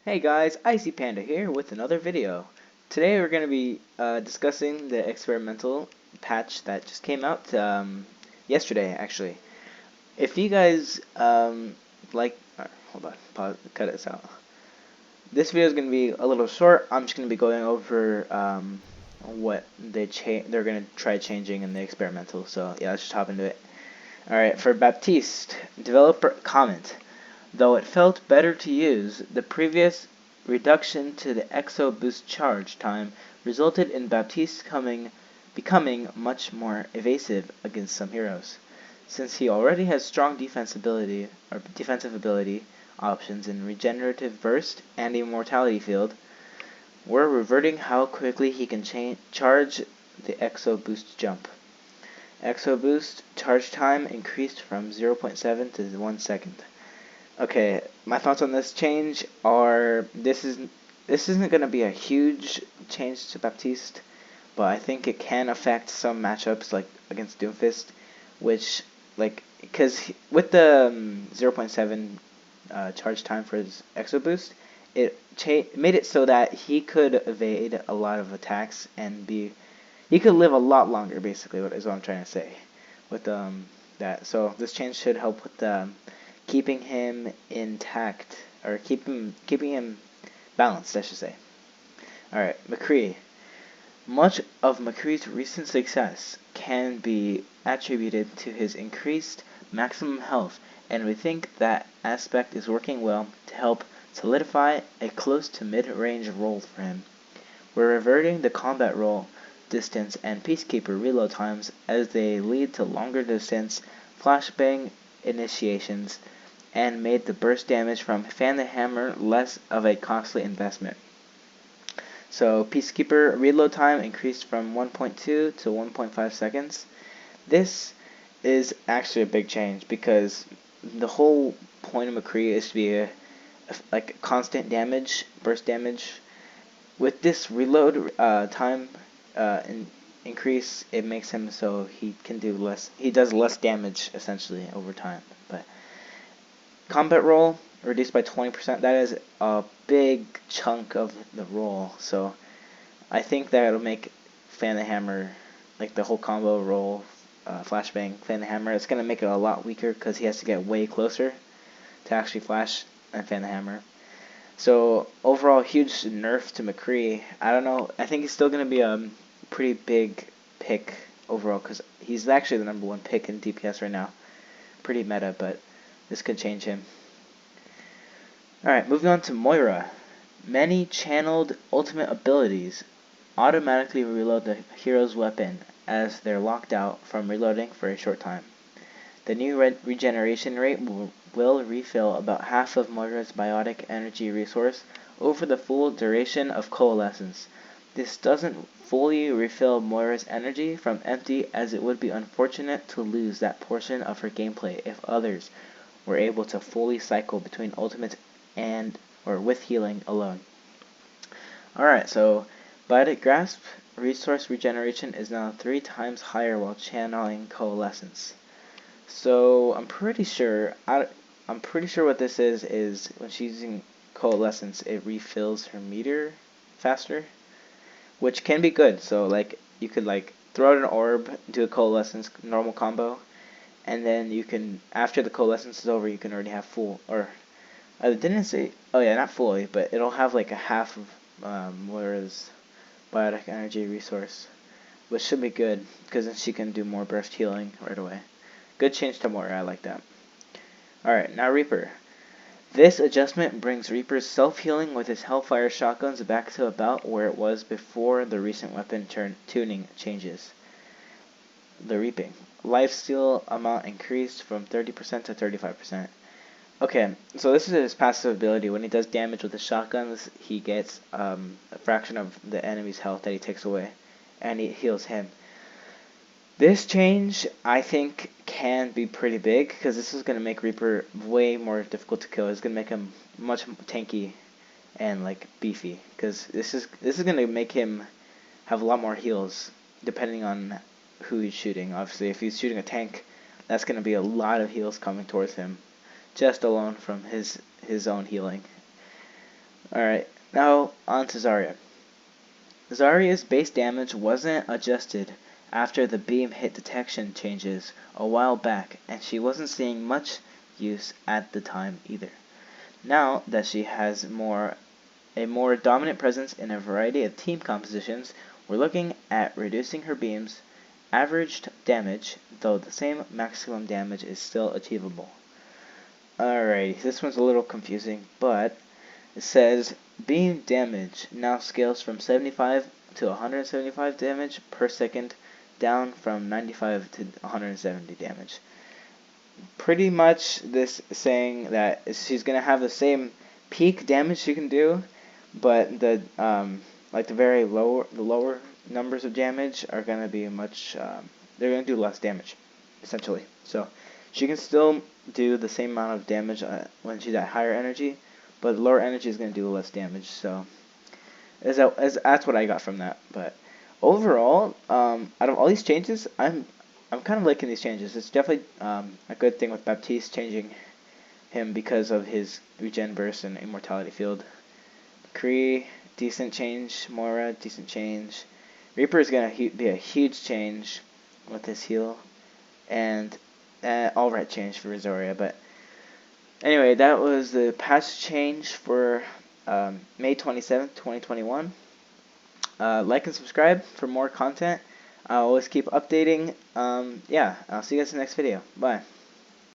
Hey guys, Icy Panda here with another video. Today we're going to be discussing the experimental patch that just came out yesterday, actually. If you guys hold on, pause, cut this out. This video is going to be a little short. I'm just going to be going over what they're going to try changing in the experimental. So yeah, let's just hop into it. All right, for Baptiste, developer comment. Though it felt better to use, the previous reduction to the Exo Boost charge time resulted in Baptiste becoming much more evasive against some heroes. Since he already has strong defensive ability options in Regenerative Burst and Immortality Field, we're reverting how quickly he can charge the Exo Boost jump. Exo Boost charge time increased from 0.7 to 1 second. Okay, my thoughts on this change are this isn't going to be a huge change to Baptiste, but I think it can affect some matchups like against Doomfist, which because with the 0.7 charge time for his Exo Boost, it made it so that he could evade a lot of attacks and he could live a lot longer. Basically, is what I'm trying to say with that. So this change should help with keeping him intact, or keeping him balanced, I should say. Alright, McCree. Much of McCree's recent success can be attributed to his increased maximum health, and we think that aspect is working well to help solidify a close to mid-range role for him. We're reverting the combat role distance and Peacekeeper reload times as they lead to longer distance flashbang initiations, and made the burst damage from Fan the Hammer less of a costly investment. So Peacekeeper reload time increased from 1.2 to 1.5 seconds. This is actually a big change because the whole point of McCree is to be like constant damage, burst damage. With this reload time increase, it makes him so he can do less. He does less damage essentially over time, but combat roll reduced by 20%. That is a big chunk of the roll. So I think that it'll make Fan the Hammer, like the whole combo roll, flashbang, Fan the Hammer, it's going to make it a lot weaker because he has to get way closer to actually flash and Fan the Hammer. So overall, huge nerf to McCree. I don't know. I think he's still going to be a pretty big pick overall because he's actually the #1 pick in DPS right now. Pretty meta, but this could change him. Alright, moving on to Moira. Many channeled ultimate abilities automatically reload the hero's weapon as they're locked out from reloading for a short time. The new regeneration rate will refill about half of Moira's biotic energy resource over the full duration of Coalescence. This doesn't fully refill Moira's energy from empty, as it would be unfortunate to lose that portion of her gameplay if others were able to fully cycle between ultimates and or with healing alone. Alright, so Biotic Grasp resource regeneration is now 3 times higher while channeling Coalescence. So I'm pretty sure what this is when she's using Coalescence, it refills her meter faster, which can be good. So like you could like throw out an orb, do a Coalescence normal combo, and then you can, after the Coalescence is over, you can already have full, or I didn't say, oh yeah, not fully, but it'll have like a half of Moira's biotic energy resource, which should be good because then she can do more burst healing right away. Good change to Moira, I like that. Alright, now Reaper. This adjustment brings Reaper's self-healing with his Hellfire shotguns back to about where it was before the recent weapon tuning changes. The Reaping. Lifesteal amount increased from 30% to 35%. Okay, so this is his passive ability. When he does damage with the shotguns, he gets a fraction of the enemy's health that he takes away, and he heals him. This change, I think, can be pretty big, because this is going to make Reaper way more difficult to kill. It's going to make him much tanky and like beefy, because this is going to make him have a lot more heals, depending on who he's shooting. Obviously, if he's shooting a tank, that's going to be a lot of heals coming towards him, just alone from his own healing. Alright, now on to Zarya. Zarya's base damage wasn't adjusted after the beam hit detection changes a while back, and she wasn't seeing much use at the time either. Now that she has a more dominant presence in a variety of team compositions, we're looking at reducing her beam's averaged damage, though the same maximum damage is still achievable. Alright, this one's a little confusing, but it says beam damage now scales from 75 to 175 damage per second, down from 95 to 170 damage. Pretty much this saying that she's gonna have the same peak damage she can do, but the like the lower numbers of damage are gonna be much they're gonna do less damage, essentially. So she can still do the same amount of damage when she's at higher energy, but lower energy is gonna do less damage. So that's what I got from that. But overall, out of all these changes, I'm kind of liking these changes. It's definitely a good thing with Baptiste changing him because of his regen burst and immortality field. McCree, decent change. Moira, decent change. Reaper is going to be a huge change with his heal. And all right change for Rosaria. But anyway, that was the patch change for May 27th, 2021. Like and subscribe for more content. I'll always keep updating. Yeah, I'll see you guys in the next video. Bye.